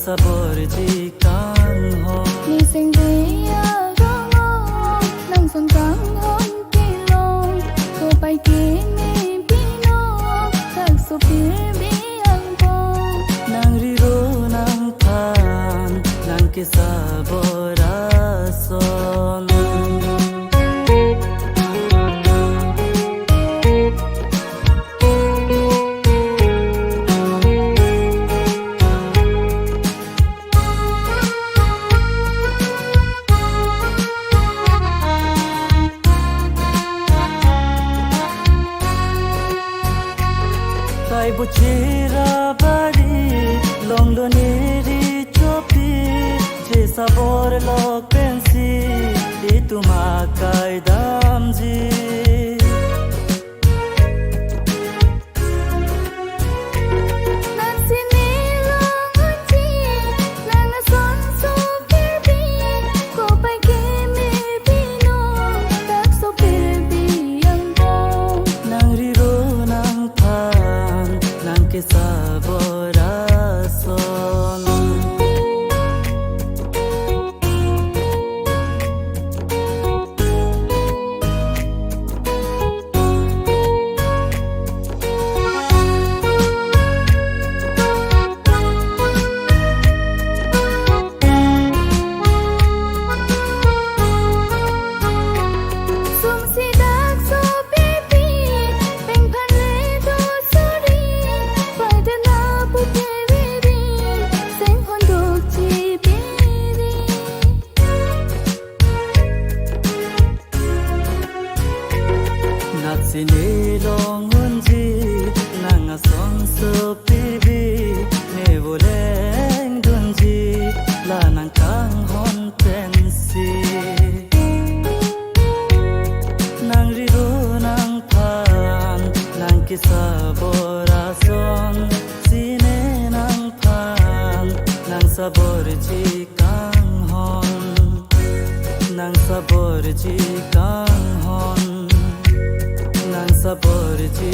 sabor ji kang ho ni sing dia rongo nang son kang hon pilong ko pai kini pino tak so pir biang pong nang riro nang pan nang ke saborason Kai buchira bari long do neri chopi che sabor lo pensi di tuma kai damji nang sini long uji nang son so kirbi ko pai kini pino tak so pir biang pong nang riro nang pan nang ke saborason sini long unji nang song so pibi ne voleng dunji la nang kang hon pensi nang rido nang pan nang ki saborason sine nang pan nang sabor ji kang hon nang sabor ji kang hon nang sabor ji